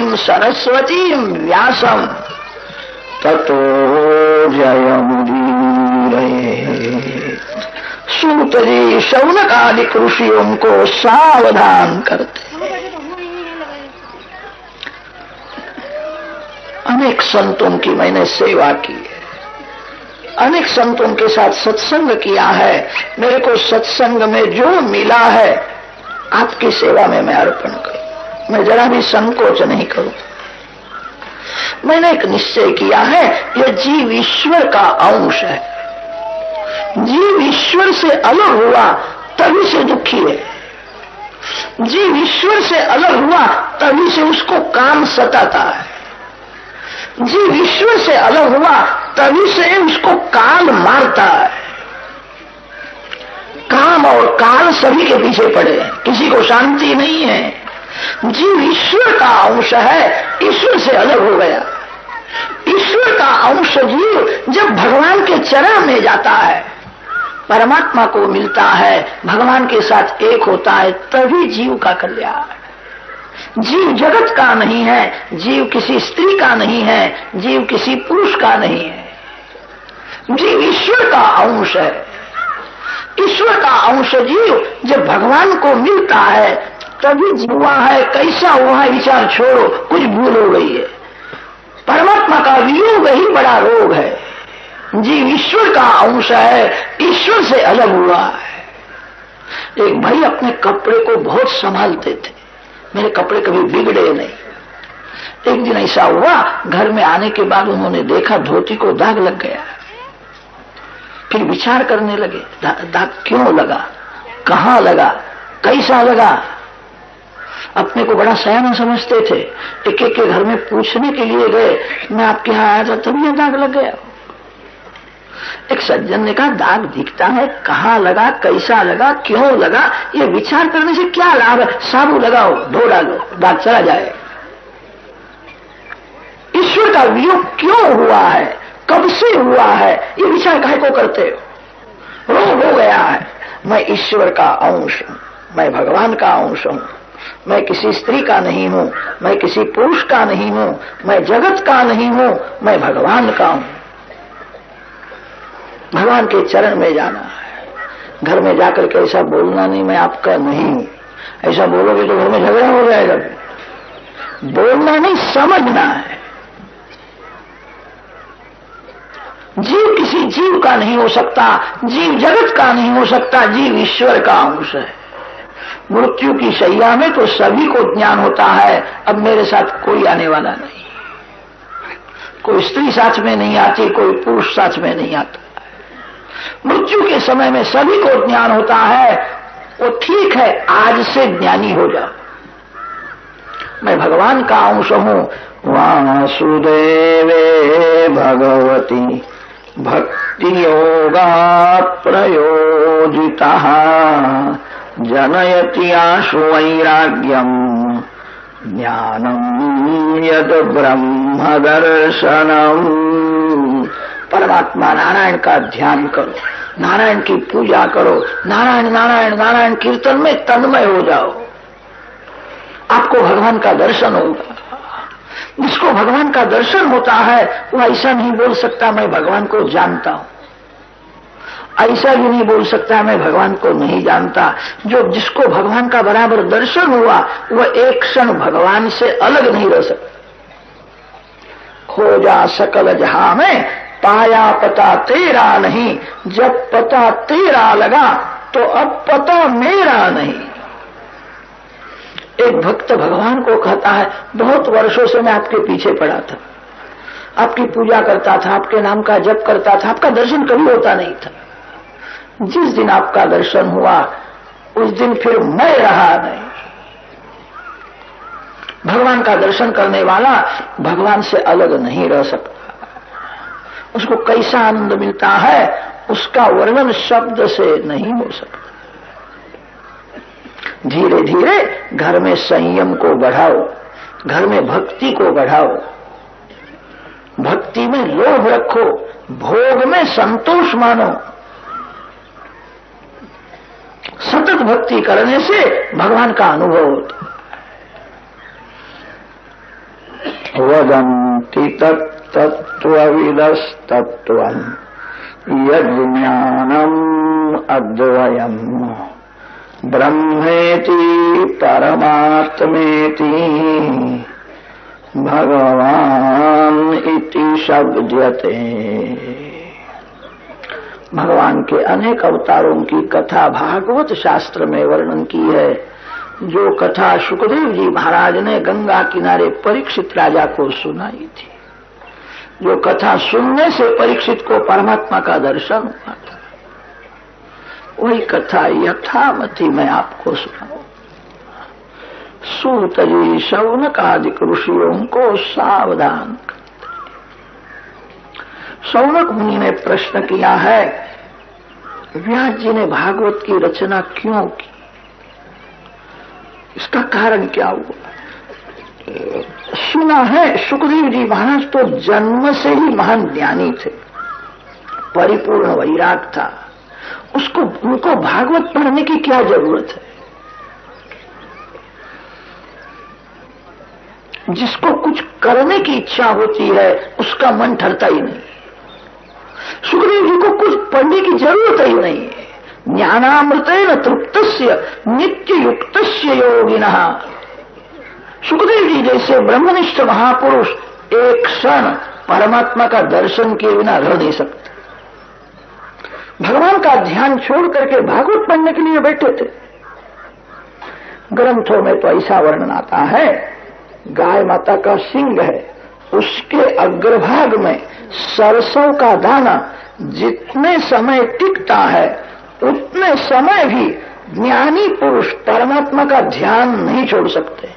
वाणीं सरस्वतीं व्यासं ततो जयमुदीरये। सूत जी शौनकादिक ऋषियों को सावधान करते। अनेक संतों की मैंने सेवा की है, अनेक संतों के साथ सत्संग किया है। मेरे को सत्संग में जो मिला है आपकी सेवा में मैं अर्पण करूं। मैं जरा भी संकोच नहीं करूं। मैंने एक निश्चय किया है, यह जीव ईश्वर का अंश है। जीव ईश्वर से अलग हुआ तभी से दुखी है। जीव ईश्वर से अलग हुआ तभी से उसको काम सताता है। जीव ईश्वर से अलग हुआ तभी से उसको काल मारता है। काम और काल सभी के पीछे पड़े हैं, किसी को शांति नहीं है। जीव ईश्वर का अंश है, ईश्वर से अलग हो गया। ईश्वर का अंश जीव जब भगवान के चरण में जाता है, परमात्मा को मिलता है, भगवान के साथ एक होता है, तभी जीव का कल्याण। जीव जगत का नहीं है, जीव किसी स्त्री का नहीं है, जीव किसी पुरुष का नहीं है। जीव ईश्वर का अंश है। ईश्वर का अंश जीव जब भगवान को मिलता है तभी जीवा है। कैसा हुआ है विचार छोड़ो, कुछ भूल हो गई है। परमात्मा का वियोग ही बड़ा रोग है। जीव ईश्वर का अंश है, ईश्वर से अलग हुआ है। एक भाई अपने कपड़े को बहुत संभालते थे, मेरे कपड़े कभी बिगड़े नहीं। एक दिन ऐसा हुआ, घर में आने के बाद उन्होंने देखा धोती को दाग लग गया। फिर विचार करने लगे, दाग क्यों लगा, कहां लगा, कैसा लगा। अपने को बड़ा सयाना समझते थे। एक एक के घर में पूछने के लिए गए, मैं आपके यहां आया था तभी यह दाग लग गया। एक सज्जन ने कहा, दाग दिखता है, कहां लगा, कैसा लगा, क्यों लगा, ये विचार करने से क्या लाभ है। साबु लगाओ, धो डालो, दाग चला जाए। ईश्वर का वियोग क्यों हुआ है, कब से हुआ है, ये विचार काहे को करते हो। रोग हो गया है। मैं ईश्वर का अंश हूं, मैं भगवान का अंश हूं। मैं किसी स्त्री का नहीं हूं, मैं किसी पुरुष का नहीं हूं, मैं जगत का नहीं हूं, मैं भगवान का हूं। भगवान के चरण में जाना है। घर में जाकर के ऐसा बोलना नहीं, मैं आपका नहीं हूं। ऐसा बोलोगे तो घर में झगड़ा हो जाएगा। बोलना नहीं, समझना है। जीव किसी जीव का नहीं हो सकता, जीव जगत का नहीं हो सकता, जीव ईश्वर का अंश है। मृत्यु की शैया में तो सभी को ज्ञान होता है, अब मेरे साथ कोई आने वाला नहीं। कोई स्त्री साथ में नहीं आती, कोई पुरुष साथ में नहीं आता। मृत्यु के समय में सभी को ज्ञान होता है। वो ठीक है, आज से ज्ञानी हो जाओ। मैं भगवान का अंश हूं। वासुदेवे भगवती भक्ति योगा प्रयोजितः जनयति आशु वैराग्यम ज्ञानम यद ब्रह्म दर्शनम। परमात्मा नारायण का ध्यान करो, नारायण की पूजा करो, नारायण नारायण नारायण कीर्तन में तन्मय हो जाओ, आपको भगवान का दर्शन होगा। जिसको भगवान का दर्शन होता है वो ऐसा नहीं बोल सकता मैं भगवान को जानता हूं, ऐसा भी नहीं बोल सकता मैं भगवान को नहीं जानता। जो जिसको भगवान का बराबर दर्शन हुआ वह एक क्षण भगवान से अलग नहीं रह सकता। खोजा सकल जहां में पाया पता तेरा नहीं, जब पता तेरा लगा तो अब पता मेरा नहीं। एक भक्त भगवान को कहता है, बहुत वर्षों से मैं आपके पीछे पड़ा था, आपकी पूजा करता था, आपके नाम का जप करता था, आपका दर्शन कभी होता नहीं था। जिस दिन आपका दर्शन हुआ उस दिन फिर मैं रहा नहीं। भगवान का दर्शन करने वाला भगवान से अलग नहीं रह सकता। उसको कैसा आनंद मिलता है उसका वर्णन शब्द से नहीं हो सकता। धीरे धीरे घर में संयम को बढ़ाओ, घर में भक्ति को बढ़ाओ, भक्ति में लोभ रखो, भोग में संतोष मानो। सतत भक्ति करने से भगवान का अनुभव होता है। वदन्ति तत्तत्त्वविदस्तत्त्वम् यज्ज्ञानम् अद्वयम् ब्रह्मेति परमात्मेति भगवान इति शब्दते। भगवान के अनेक अवतारों की कथा भागवत शास्त्र में वर्णन की है। जो कथा सुखदेव जी महाराज ने गंगा किनारे परीक्षित राजा को सुनाई थी, जो कथा सुनने से परीक्षित को परमात्मा का दर्शन हुआ था, वही कथा यथामति मैं आपको सुनाऊं। सूत जी शौनक आदि ऋषियों को सावधान करते। शौनक मुनि ने प्रश्न किया है, व्यास जी ने भागवत की रचना क्यों की, इसका कारण क्या हुआ? सुना है सुखदेव जी महाराज तो जन्म से ही महान ज्ञानी थे, परिपूर्ण वैराग था, उनको भागवत पढ़ने की क्या जरूरत है? जिसको कुछ करने की इच्छा होती है उसका मन ठरता ही नहीं। सुखदेव जी को कुछ पढ़ने की जरूरत ही नहीं है। ज्ञानामृतेन तृप्तस्य नित्य युक्तस्य योगिनः। सुखदेव जी जैसे ब्रह्मनिष्ठ महापुरुष एक क्षण परमात्मा का दर्शन किए बिना रह नहीं सकते। भगवान का ध्यान छोड़ करके भागवत पढ़ने के लिए बैठे थे। ग्रंथों में तो ऐसा वर्णन आता है, गाय माता का सिंग है, उसके अग्रभाग में सरसों का दाना जितने समय टिकता है उतने समय भी ज्ञानी पुरुष परमात्मा का ध्यान नहीं छोड़ सकते।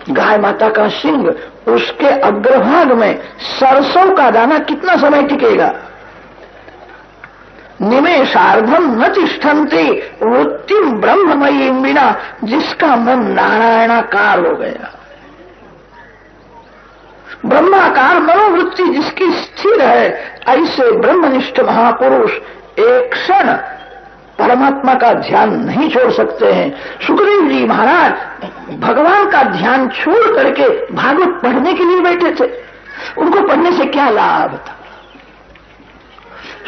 गाय माता का सिंग, उसके अग्रभाग में सरसों का दाना कितना समय टिकेगा? निमेषार्धम न तिष्ठन्ति वृत्तिम ब्रह्ममयी बिना, जिसका मन नारायणाकार हो गया, ब्रह्माकार मनोवृत्ति जिसकी स्थिर है, ऐसे ब्रह्मनिष्ठ महापुरुष एक क्षण परमात्मा का ध्यान नहीं छोड़ सकते हैं। सुखदेव जी महाराज भगवान का ध्यान छोड़ करके भागवत पढ़ने के लिए बैठे थे। उनको पढ़ने से क्या लाभ था?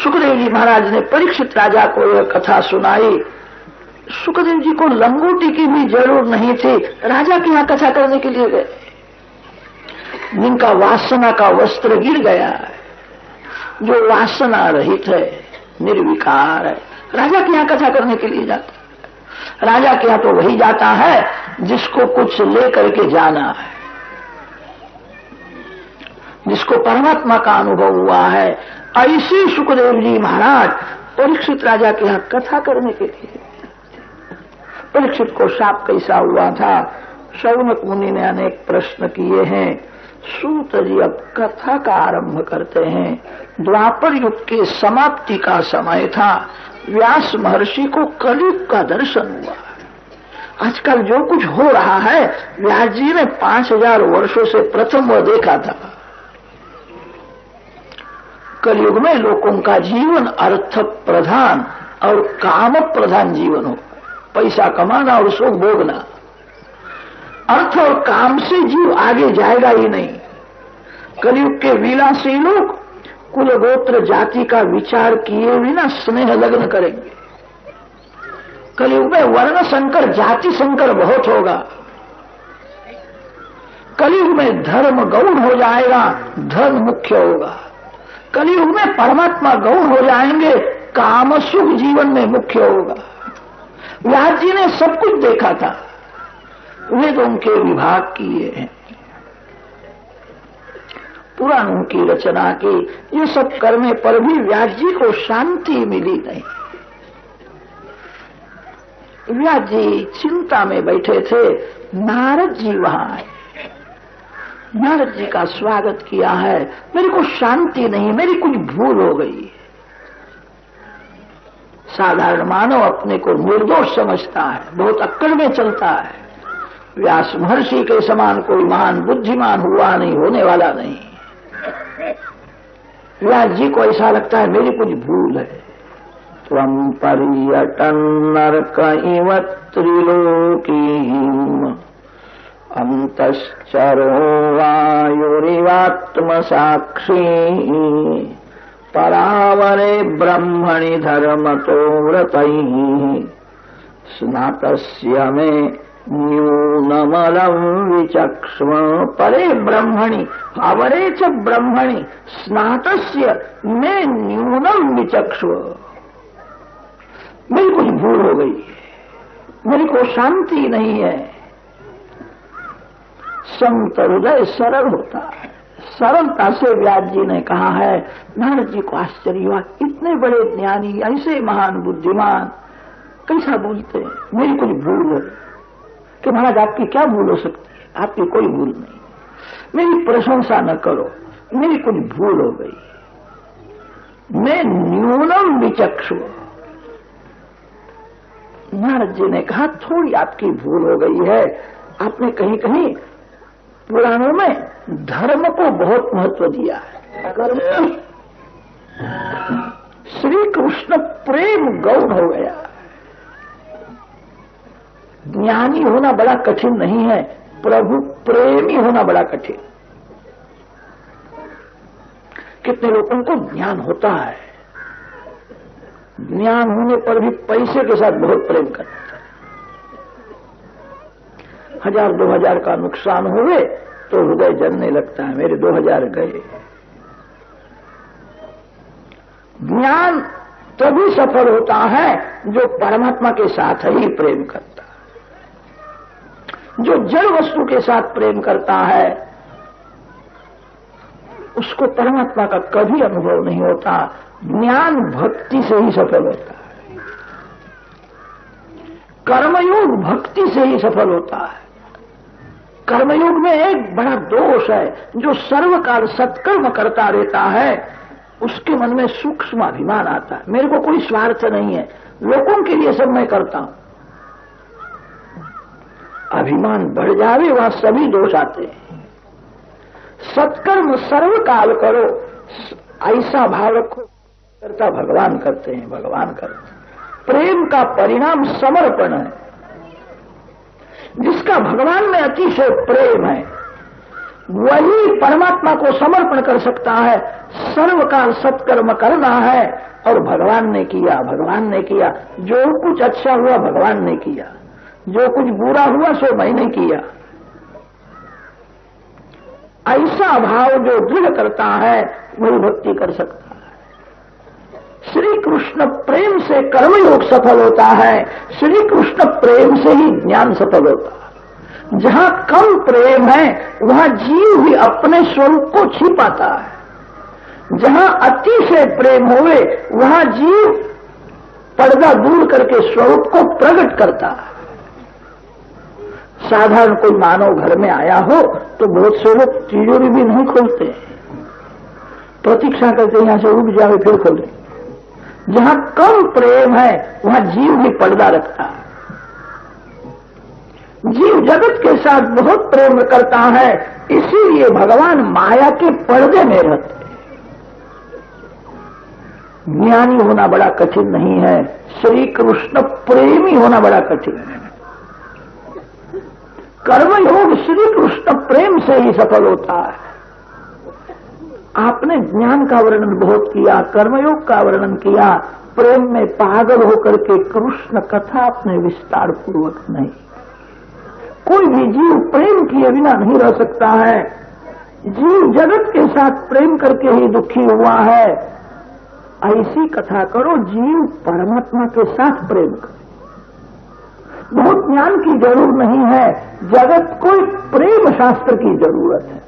सुखदेव जी महाराज ने परीक्षित राजा को यह कथा सुनाई। सुखदेव जी को लंगोटी की भी जरूरत नहीं थी, राजा के यहाँ कथा करने के लिए गए। जिनका वासना का वस्त्र गिर गया है, जो वासना रहित है, निर्विकार है, राजा के यहाँ कथा करने के लिए जाता है। राजा के यहाँ तो वही जाता है जिसको कुछ लेकर के जाना है, जिसको परमात्मा का अनुभव हुआ है। ऐसे सुखदेव जी महाराज परीक्षित राजा के यहाँ कथा करने के लिए। परीक्षित को शाप कैसा हुआ था? शौनक मुनि ने अनेक प्रश्न किए हैं। सूत जी अब कथा का आरंभ करते हैं। द्वापर युग के समाप्ति का समय था। व्यास महर्षि को कलयुग का दर्शन हुआ। आजकल जो कुछ हो रहा है, व्यास जी ने 5000 वर्षों से प्रथम वह देखा था। कलयुग में लोगों का जीवन अर्थ प्रधान और काम प्रधान जीवन हो, पैसा कमाना और सुख भोगना। अर्थ और काम से जीव आगे जाएगा ही नहीं। कलयुग के विलासी लोग कुल गोत्र जाति का विचार किए बिना स्नेह लग्न करेंगे। कलयुग में वर्ण संकर जाति संकर बहुत होगा। कलयुग में धर्म गौण हो जाएगा, धर्म मुख्य होगा। कलयुग में परमात्मा गौण हो जाएंगे, काम सुख जीवन में मुख्य होगा। व्यास जी ने सब कुछ देखा था, वेदों के विभाग किए हैं, पुराणों की रचना की। ये सब करने पर भी व्यास जी को शांति मिली नहीं। व्यास जी चिंता में बैठे थे। नारद जी वहां आए। नारद जी का स्वागत किया है। मेरे को शांति नहीं, मेरी कुछ भूल हो गई। साधारण मानव अपने को निर्दोष समझता है, बहुत अक्कड़ में चलता है। व्यास महर्षि के समान कोई महान बुद्धिमान हुआ नहीं, होने वाला नहीं। व्यास जी को ऐसा लगता है मेरी कुछ भूल है। त्वं पर्यटन नरक इव त्रिलोकीम् अंतश्चरो वायुरिवात्मसाक्षी परावरे ब्रह्मणि धर्मतो व्रतैः स्नातस्य मे न्यूनमलं विचक्ष्व। परे ब्रह्मणि अवरे च ब्रह्मणि स्नातस्य मे न्यूनम विचक्ष्व। मेरी कुछ भूल हो गई है, मेरी को शांति नहीं है। संत हृदय सरल होता है। सरलता से व्यास जी ने कहा है, नारद जी को आश्चर्य हुआ, इतने बड़े ज्ञानी, ऐसे महान बुद्धिमान कैसा बोलते हैं। मेरी कुछ भूल है कि महाराज आपकी क्या भूल हो सकती है? आपकी कोई भूल नहीं, मेरी प्रशंसा न करो, मेरी कुछ भूल हो गई। मैं न्यूनम विचक्षु। नारद जी ने कहा, थोड़ी आपकी भूल हो गई है। आपने कहीं कहीं पुराणों में धर्म को बहुत महत्व दिया है। श्री कृष्ण प्रेम गौण हो गया। ज्ञानी होना बड़ा कठिन नहीं है, प्रभु प्रेमी होना बड़ा कठिन। कितने लोगों को ज्ञान होता है, ज्ञान होने पर भी पैसे के साथ बहुत प्रेम करते हैं। 1000-2000 का नुकसान हुए तो हृदय जलने लगता है, मेरे 2000 गए। ज्ञान तभी सफल होता है जो परमात्मा के साथ ही प्रेम करता है। जो जड़ वस्तु के साथ प्रेम करता है उसको परमात्मा का कभी अनुभव नहीं होता। ज्ञान भक्ति से ही सफल होता है, कर्मयोग भक्ति से ही सफल होता है। कर्मयोग में एक बड़ा दोष है, जो सर्वकाल सत्कर्म करता रहता है उसके मन में सूक्ष्म अभिमान आता है। मेरे को कोई स्वार्थ नहीं है, लोगों के लिए सब मैं करता हूं। अभिमान बढ़ जावे वहां सभी दोष आते हैं। सत्कर्म सर्वकाल करो, ऐसा भाव रखो, करता भगवान करते हैं, भगवान करते हैं। प्रेम का परिणाम समर्पण है। जिसका भगवान में अतिशय प्रेम है वही परमात्मा को समर्पण कर सकता है। सर्वकाल सत्कर्म करना है और भगवान ने किया, भगवान ने किया। जो कुछ अच्छा हुआ भगवान ने किया, जो कुछ बुरा हुआ सो मैंने किया। ऐसा भाव जो दृढ़ करता है वही भक्ति कर सकता है। श्री कृष्ण प्रेम से कर्मयोग सफल होता है, श्री कृष्ण प्रेम से ही ज्ञान सफल होता है। जहां कम प्रेम है वहां जीव भी अपने स्वरूप को छिपाता है। जहां अतिशय प्रेम होवे वहां जीव पर्दा दूर करके स्वरूप को प्रकट करता है। साधारण कोई मानव घर में आया हो तो बहुत से लोग तिजोरी भी नहीं खोलते, प्रतीक्षा करते यहां से रुक जावे फिर खोले। जहां कम प्रेम है वहां जीव भी पर्दा रखता है। जीव जगत के साथ बहुत प्रेम करता है, इसीलिए भगवान माया के पर्दे में रहते हैं। ज्ञानी होना बड़ा कठिन नहीं है, श्री कृष्ण प्रेमी होना बड़ा कठिन है। कर्मयोग श्री कृष्ण प्रेम से ही सफल होता है। आपने ज्ञान का वर्णन बहुत किया, कर्मयोग का वर्णन किया, प्रेम में पागल होकर के कृष्ण कथा आपने विस्तार पूर्वक नहीं। कोई भी जीव प्रेम किए बिना नहीं रह सकता है। जीव जगत के साथ प्रेम करके ही दुखी हुआ है। ऐसी कथा करो जीव परमात्मा के साथ प्रेम करे। बहुत ज्ञान की जरूरत नहीं है, जगत को प्रेम शास्त्र की जरूरत है।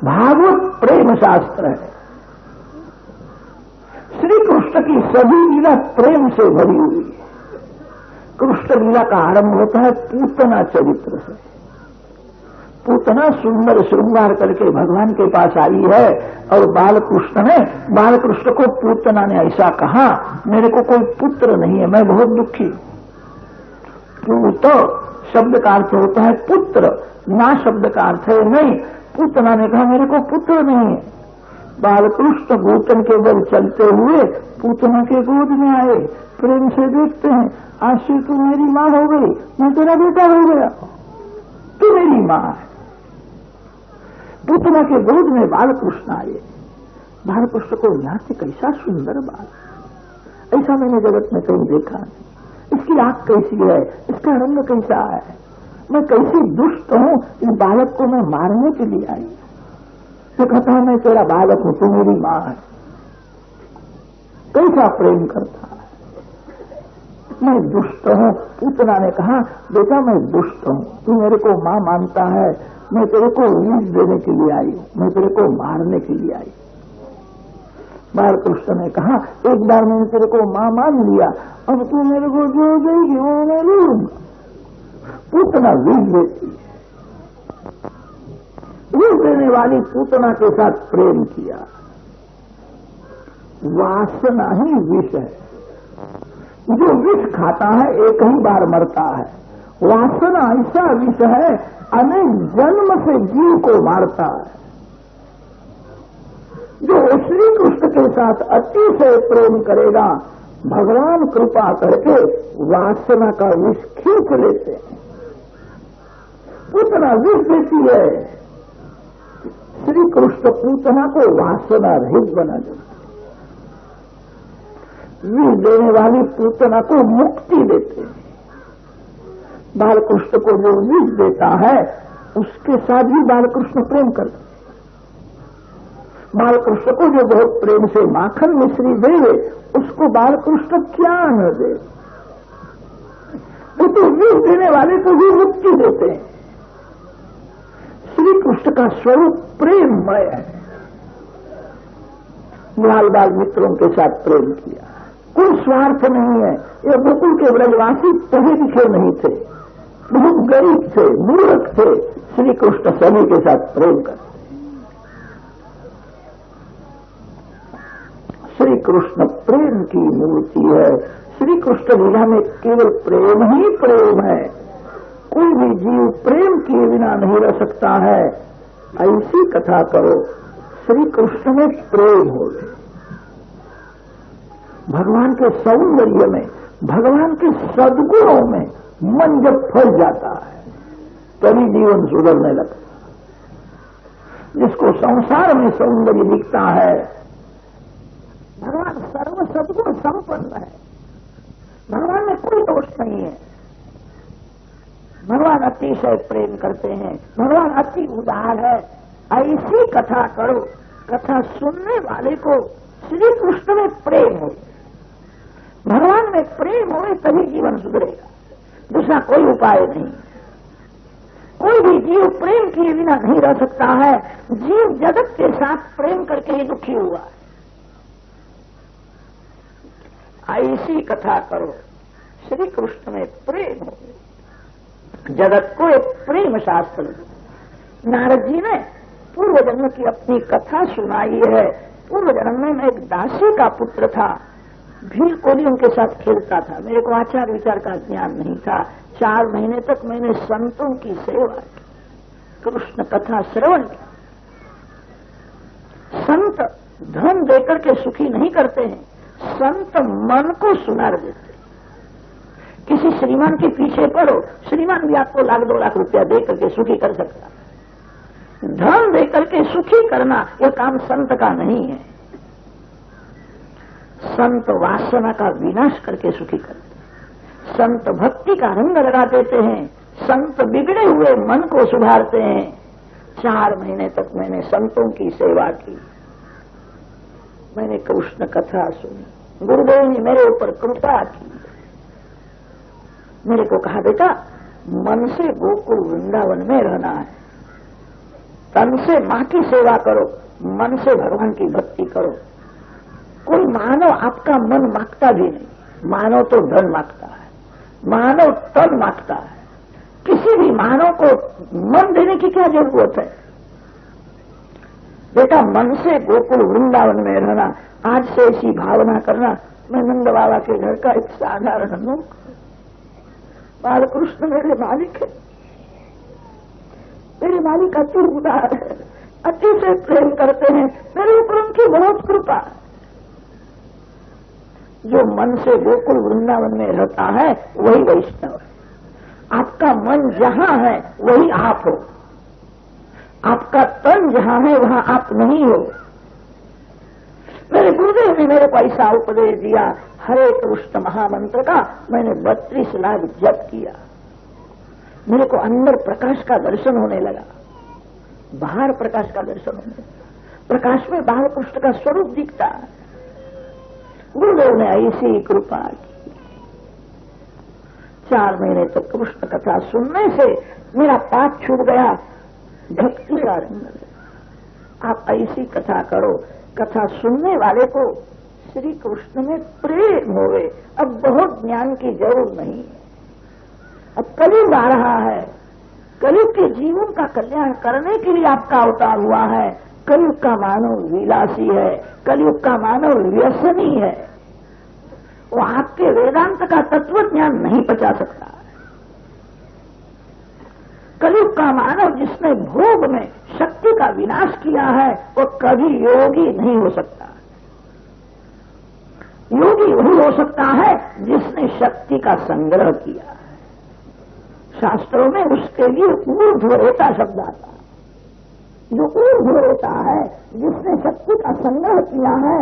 भागवत प्रेम शास्त्र है। श्री कृष्ण की सभी लीला प्रेम से भरी हुई है। कृष्ण लीला का आरंभ होता है पूतना चरित्र से। पूतना सुंदर श्रृंगार करके भगवान के पास आई है और बालकृष्ण को पूतना ने ऐसा कहा, मेरे को कोई पुत्र नहीं है, मैं बहुत दुखी। पूत शब्द का अर्थ होता है पुत्र, ना शब्द का अर्थ है नहीं। पूतना ने कहा मेरे को पुत्र नहीं है। बालकृष्ण भूतन के बल चलते हुए पूतना के गोद में आए, प्रेम से देखते हैं, आज से तू मेरी मां हो गई, मैं तेरा बेटा हो गया। तू मेरी मां है। पूतना के गोद में बालकृष्ण आए। बालकृष्ण को नाट्य कैसा सुंदर बाल, ऐसा मैंने जगत में कहीं देखा नहीं। इसकी आंख कैसी है, इसका रंग कैसा है, मैं कैसी दुष्ट हूं, इस बालक को मैं मारने के लिए आई। तो कहता है मैं तेरा बालक हूं, तू मेरी मां है। कैसा प्रेम करता है। मैं दुष्ट हूं। पूतना ने कहा बेटा मैं दुष्ट हूं, तू मेरे को मां मानता है, मैं तेरे को विष देने के लिए आई हूं, मैं तेरे को मारने के लिए आई। बालकृष्ण ने कहा एक बार मैंने तेरे को मां मान लिया, अब तू मेरे को जो देगी वो मैं ले लूंगा। पूतना विष देती है। विष देने वाली पूतना के साथ प्रेम किया। वासना ही विष है। जो विष खाता है एक ही बार मरता है। वासना ऐसा विष है, अनेक जन्म से जीव को मारता है। जो श्री कृष्ण के साथ अतिशय प्रेम करेगा, भगवान कृपा करके वासना का विष खींच लेते हैं। पूतना विष देती है, श्री कृष्ण पूतना को वासना रहित बना देते। विष देने वाली पूतना को मुक्ति देते हैं। बालकृष्ण को जो विष देता है उसके साथ भी बालकृष्ण प्रेम करते। बालकृष्ण को जो बहुत प्रेम से माखन मिश्री दे, उसको बालकृष्ण क्या न दे। वो तो विष देने वाले को भी मुक्ति देते हैं। श्री कृष्ण का स्वरूप प्रेममय है। लाल बाल मित्रों के साथ प्रेम किया, कोई स्वार्थ नहीं है। ये गोकुल के ब्रजवासी पढ़े लिखे नहीं थे, बहुत गरीब थे, मूर्ख थे। श्री कृष्ण सभी के साथ प्रेम करते। श्री कृष्ण प्रेम की मूर्ति है। श्री कृष्ण लीला में केवल प्रेम ही प्रेम है। कोई भी जीव प्रेम किए बिना नहीं रह सकता है। ऐसी कथा करो, श्री कृष्ण में प्रेम हो। भगवान के सौंदर्य में, भगवान के सद्गुणों में मन जब फंस जाता है तभी जीवन सुधरने लगता है। जिसको संसार में सौंदर्य दिखता है, भगवान सर्व सद्गुण संपन्न है, भगवान में कोई दोष नहीं है। भगवान अतिशय प्रेम करते हैं, भगवान अति उदार है। ऐसी कथा करो, कथा सुनने वाले को श्री कृष्ण में प्रेम हो, भगवान में प्रेम हो, तभी जीवन सुधरेगा। दूसरा कोई उपाय नहीं। कोई भी जीव प्रेम किए बिना नहीं रह सकता है। जीव जगत के साथ प्रेम करके ही दुखी हुआ है। ऐसी कथा करो, श्री कृष्ण में प्रेम हो। जगत को एक प्रेम शास्त्र। नारद जी ने पूर्व जन्म की अपनी कथा सुनाई है। पूर्व जन्म में मैं एक दासी का पुत्र था, भील कोली उनके साथ खेलता था। मेरे को आचार विचार का ज्ञान नहीं था। 4 महीने तक मैंने संतों की सेवा की, कृष्ण कथा श्रवण की। संत धन देकर के सुखी नहीं करते हैं, संत मन को सुनार देते। किसी श्रीमान के पीछे पड़ो, श्रीमान भी आपको लाख 2 लाख रुपया दे करके सुखी कर सकता है। धन दे करके सुखी करना यह काम संत का नहीं है। संत वासना का विनाश करके सुखी करते। संत भक्ति का रंग लगा देते हैं। संत बिगड़े हुए मन को सुधारते हैं। 4 महीने तक मैंने संतों की सेवा की, मैंने कृष्ण कथा सुनी। गुरुदेव ने मेरे ऊपर कृपा की। मेरे को कहा बेटा, मन से गोकुल वृंदावन में रहना है, तन से मां की सेवा करो, मन से भगवान की भक्ति करो। कोई मानव आपका मन मांगता भी नहीं। मानव तो धन मांगता है, मानव तन मांगता है। किसी भी मानव को मन देने की क्या जरूरत है। बेटा, मन से गोकुल वृंदावन में रहना, आज से ऐसी भावना करना। मैं नंद बाबा के घर का एक साधारण लोग, बालकृष्ण मेरे मालिक है। मेरे मालिक अति उदार है, अतिशय प्रेम करते हैं। मेरे ऊपर उनकी बहुत कृपा है। जो मन से गोकुल वृंदावन में रहता है वही वैष्णव है। आप आपका मन जहां है वही आप हो, आपका तन जहां है वहां आप नहीं हो। मेरे गुरुदेव ने मेरे को ऐसा उपदेश दिया, हरे कृष्ण महामंत्र का मैंने 32 लाख जप किया। मेरे को अंदर प्रकाश का दर्शन होने लगा, बाहर प्रकाश का दर्शन होने लगा। प्रकाश में बाहर कृष्ण का स्वरूप दिखता है। गुरुदेव ने ऐसी कृपा की। 4 महीने तक कृष्ण कथा सुनने से मेरा पाप छूट गया, भक्ति का रंग। आप ऐसी कथा करो, कथा सुनने वाले को श्री कृष्ण में प्रेम होवे। अब बहुत ज्ञान की जरूरत नहीं है। अब कलयुग आ रहा है, कलयुग के जीवन का कल्याण करने के लिए आपका अवतार हुआ है। कलयुग का मानव विलासी है, कलयुग का मानव व्यसनी है। वो आपके वेदांत का तत्व ज्ञान नहीं पचा सकता। कलयुग का मानव जिसने भोग में शक्ति का विनाश किया है वो कभी योगी नहीं हो सकता। योगी वही हो सकता है जिसने शक्ति का संग्रह किया है। शास्त्रों में उसके लिए ऊर्ध्वरेता शब्द आता है। जो ऊर्ध्वरेता है, जिसने शक्ति का संग्रह किया है,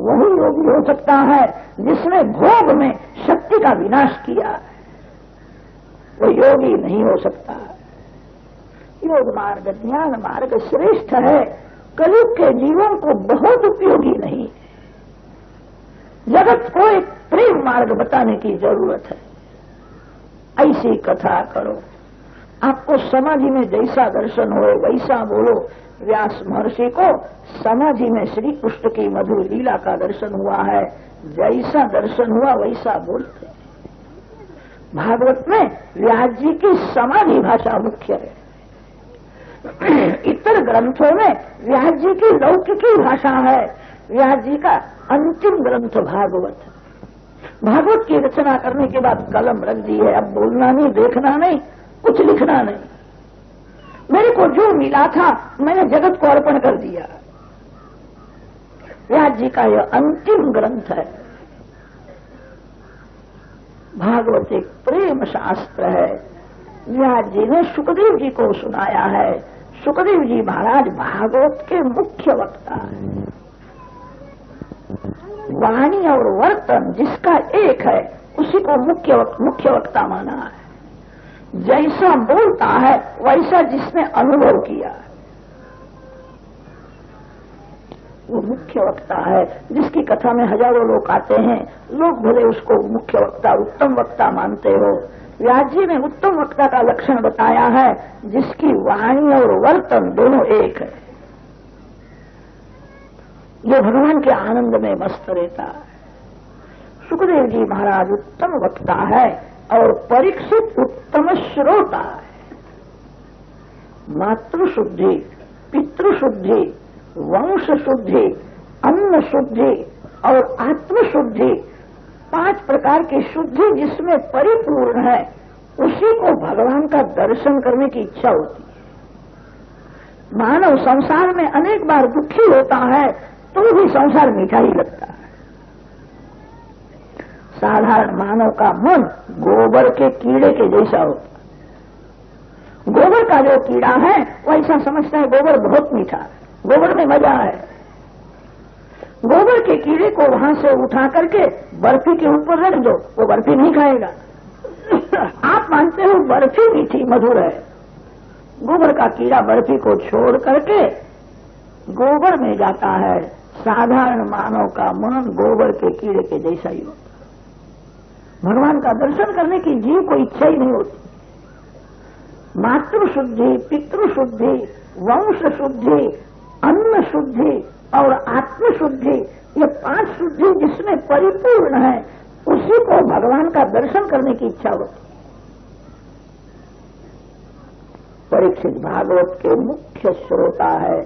वही योगी हो सकता है। जिसने भोग में शक्ति का विनाश किया है वो योगी नहीं हो सकता। योग मार्ग, ज्ञान मार्ग श्रेष्ठ है, कलयुग के जीवन को बहुत उपयोगी नहीं। जगत को एक प्रेम मार्ग बताने की जरूरत है। ऐसी कथा करो, आपको समाधि में जैसा दर्शन हो वैसा बोलो। व्यास महर्षि को समाधि में श्री कृष्ण की मधुर लीला का दर्शन हुआ है, जैसा दर्शन हुआ वैसा बोलते। भागवत में व्यास जी की समाधि भाषा मुख्य है। इतर ग्रंथों में व्यास जी की लौकिकी भाषा है। व्यास जी का अंतिम ग्रंथ भागवत है। भागवत की रचना करने के बाद कलम रख दी है, अब बोलना नहीं, देखना नहीं, कुछ लिखना नहीं। मेरे को जो मिला था मैंने जगत को अर्पण कर दिया। व्यास जी का यह अंतिम ग्रंथ है। भागवत एक प्रेम शास्त्र है। व्यास जी ने सुखदेव जी को सुनाया है। सुखदेव जी महाराज भागवत के मुख्य वक्ता है। वाणी और वर्तन जिसका एक है उसी को मुख्य वक्ता माना है। जैसा बोलता है वैसा जिसने अनुभव किया वो मुख्य वक्ता है। जिसकी कथा में हजारों लोग आते हैं, लोग भले उसको मुख्य वक्ता, उत्तम वक्ता मानते हो। व्यास जी ने उत्तम वक्ता का लक्षण बताया है, जिसकी वाणी और वर्तन दोनों एक है। ये भगवान के आनंद में मस्त रहता है। सुखदेव जी महाराज उत्तम वक्ता है और परीक्षित उत्तम श्रोता है। मातृशुद्धि, पितृशुद्धि, वंश शुद्धि, अन्न शुद्धि और आत्मशुद्धि, 5 प्रकार की शुद्धि जिसमें परिपूर्ण है, उसी को भगवान का दर्शन करने की इच्छा होती है। मानव संसार में अनेक बार दुखी होता है तो भी संसार मीठा ही लगता है। साधारण मानव का मन गोबर के कीड़े के जैसा होता है। गोबर का जो कीड़ा है वो ऐसा समझता है गोबर बहुत मीठा है, गोबर में मजा है। गोबर के कीड़े को वहां से उठा करके बर्फी के ऊपर रख दो, वो बर्फी नहीं खाएगा। आप मानते हो बर्फी मीठी मधुर है। गोबर का कीड़ा बर्फी को छोड़ करके गोबर में जाता है। साधारण मानव का मन गोबर के कीड़े के जैसा ही होता है। भगवान का दर्शन करने की जीव को इच्छा ही नहीं होती। मातृशुद्धि, पितृशुद्धि, वंश शुद्धि, अन्न शुद्धि और आत्मशुद्धि, ये 5 शुद्धि जिसमें परिपूर्ण है, उसी को भगवान का दर्शन करने की इच्छा होती। परीक्षित भागवत के मुख्य श्रोता है।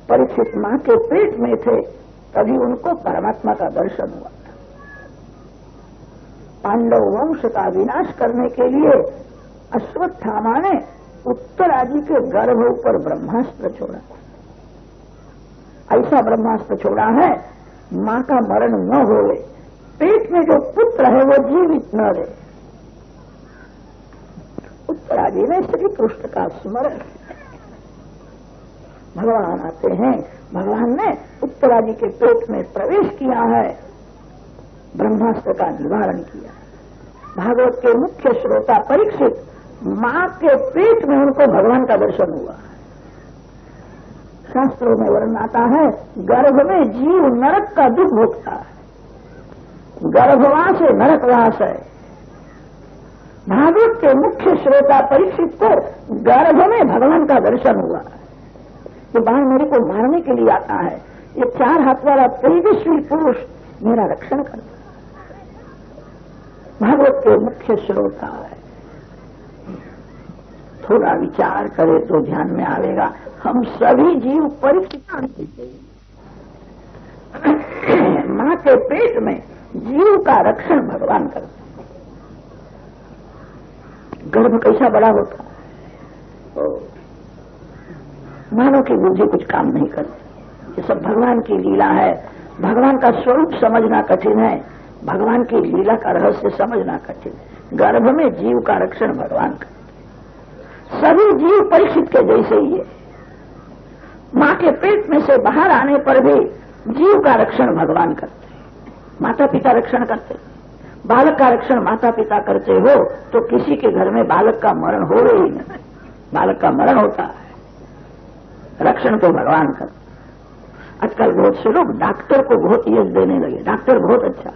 परीक्षित मां के पेट में थे तभी उनको परमात्मा का दर्शन हुआ था। पांडव वंश का विनाश करने के लिए अश्वत्थामा ने उत्तरादि के गर्भ पर ब्रह्मास्त्र छोड़ा। ऐसा ब्रह्मास्त्र छोड़ा है मां का मरण न होवे, पेट में जो पुत्र है वो जीवित न रहे। उत्तरा जी ने श्री कृष्ण का स्मरण किया। भगवान आते हैं, भगवान ने उत्तरा जी के पेट में प्रवेश किया है, ब्रह्मास्त्र का निवारण किया। भागवत के मुख्य श्रोता परीक्षित, मां के पेट में उनको भगवान का दर्शन हुआ। शास्त्रों में वर्णन आता है, गर्भ में जीव नरक का दुख भोगता है, गर्भवास है, नरकवास है। भागवत के मुख्य श्रोता परीक्षित को गर्भ में भगवान का दर्शन हुआ। ये बाण मेरे को मारने के लिए आता है, ये 4 हाथ वाला तेजस्वी पुरुष मेरा रक्षण करता है। भागवत के मुख्य श्रोता है। थोड़ा विचार करे तो ध्यान में आवेगा, हम सभी जीव परीक्षित मां के पेट में जीव का रक्षण भगवान करते। गर्भ कैसा बड़ा होता है, मानव की बुद्धि कुछ काम नहीं करती। ये सब भगवान की लीला है। भगवान का स्वरूप समझना कठिन है, भगवान की लीला का रहस्य समझना कठिन है। गर्भ में जीव का रक्षण भगवान करते। सभी जीव परीक्षित के जैसे ही है। मां के पेट में से बाहर आने पर भी जीव का रक्षण भगवान करते। माता पिता रक्षण करते, बालक का रक्षण माता पिता करते हो तो किसी के घर में बालक का मरण हो ही नहीं, बालक का मरण होता है, रक्षण तो भगवान करते। आजकल बहुत से लोग डॉक्टर को बहुत यश देने लगे, डॉक्टर बहुत अच्छा,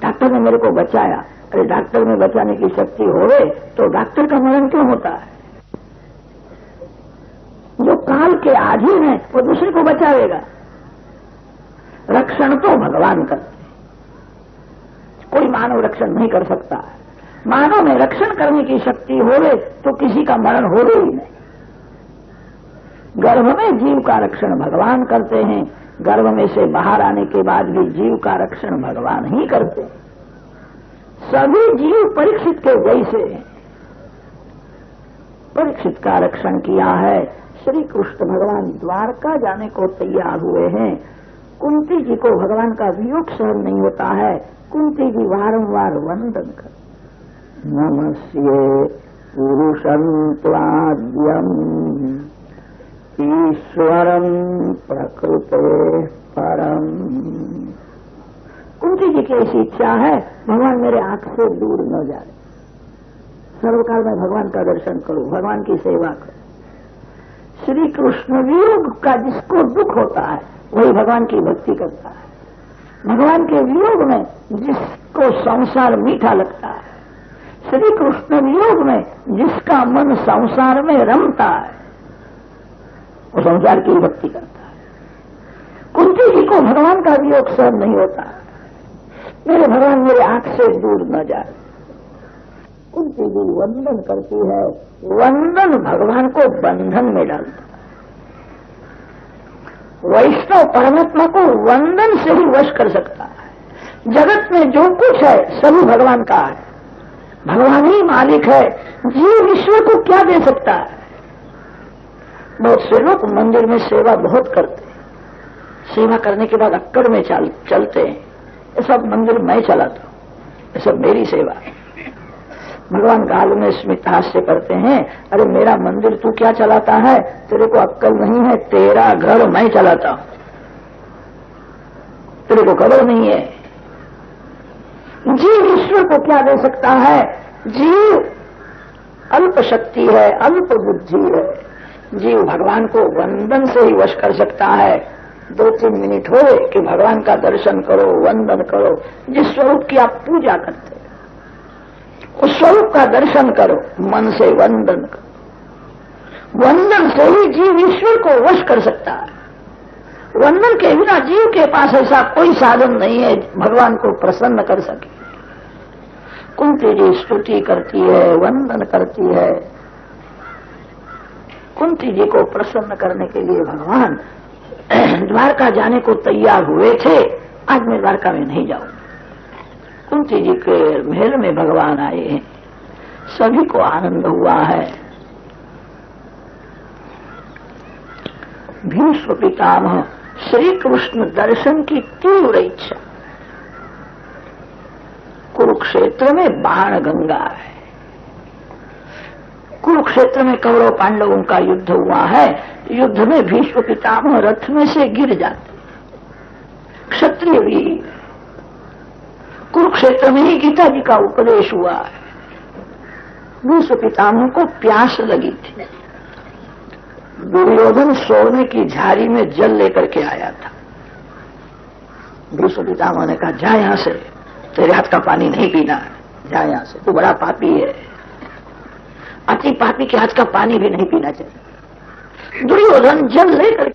डॉक्टर ने मेरे को बचाया। अरे डॉक्टर में बचाने की शक्ति होवे तो डॉक्टर का मरण क्यों होता है? जो काल के अधीन है वो दूसरे को बचावेगा। रक्षण तो भगवान करते, कोई मानव रक्षण नहीं कर सकता। मानव में रक्षण करने की शक्ति होवे तो किसी का मरण हो ही नहीं। गर्भ में जीव का रक्षण भगवान करते हैं, गर्भ में से बाहर आने के बाद भी जीव का रक्षण भगवान ही करते हैं। सभी जीव परीक्षित के जैसे हैं। परीक्षित का रक्षण किया है। श्री कृष्ण भगवान द्वारका जाने को तैयार हुए हैं। कुंती जी को भगवान का वियोग सहन नहीं होता है। कुंती जी वारंवार वंदन कर, नमस्ये पुरुषं त्वाद्यम् ईश्वरं प्रकृते परम। कुंती जी की ऐसी इच्छा है, भगवान मेरे आंख से दूर न जाए, सर्वकाल में भगवान का दर्शन करूं, भगवान की सेवा करूं। श्री कृष्ण वियोग का जिसको दुख होता है वही भगवान की भक्ति करता है। भगवान के वियोग में जिसको संसार मीठा लगता है, श्री कृष्ण वियोग में जिसका मन संसार में रमता है, वो संसार की भक्ति करता है। कुंती जी को भगवान का वियोग सहन नहीं होता, मेरे भगवान मेरे आंख से दूर न जाए। कुंती जी वंदन करती है। वंदन भगवान को बंधन में डालता है। वैष्णव परमात्मा को वंदन से ही वश कर सकता है। जगत में जो कुछ है सभी भगवान का है, भगवान ही मालिक है। जीव ईश्वर को क्या दे सकता है? बहुत से लोग मंदिर में सेवा बहुत करते हैं, सेवा करने के बाद अक्कड़ में चलते हैं, ये सब मंदिर मैं चलाता हूं, ये सब मेरी सेवा है। भगवान गाल में स्मित हास्य करते हैं, अरे मेरा मंदिर तू क्या चलाता है? तेरे को अक्कल नहीं है, तेरा घर मैं चलाता हूं, तेरे को खबर नहीं है। जीव ईश्वर को क्या दे सकता है? जीव अल्प शक्ति है, अल्प बुद्धि है। जीव भगवान को वंदन से ही वश कर सकता है। 2-3 मिनट हो कि भगवान का दर्शन करो, वंदन करो। जिस स्वरूप की आप पूजा करते उस स्वरूप का दर्शन करो, मन से वंदन करो। वंदन से ही जीव ईश्वर को वश कर सकता है। वंदन के बिना जीव के पास ऐसा कोई साधन नहीं है भगवान को प्रसन्न कर सके। कुंती जी स्तुति करती है, वंदन करती है। कुंती जी को प्रसन्न करने के लिए भगवान द्वारका जाने को तैयार हुए थे। आज मैं द्वारका में नहीं जाऊं। कुंती जी के महल में भगवान आए हैं, सभी को आनंद हुआ है। भीष्म पितामह श्री कृष्ण दर्शन की तीव्र इच्छा। कुरुक्षेत्र में बाण गंगा है, कुरुक्षेत्र में कौरव पांडवों का युद्ध हुआ है। युद्ध में भीष्म पितामह रथ में से गिर जाते, क्षत्रिय भी। कुरुक्षेत्र में ही गीता जी का उपदेश हुआ है। भीष्म पितामह को प्यास लगी थी। दुर्योधन सोने की झाड़ी में जल लेकर के आया था। भीष्म पितामह ने कहा, जा यहां से, तेरे हाथ का पानी नहीं पीना है, जा यहां से, तू बड़ा पापी है, अति पापी के हाथ का पानी भी नहीं पीना चाहिए। दुर्योधन जल लेकर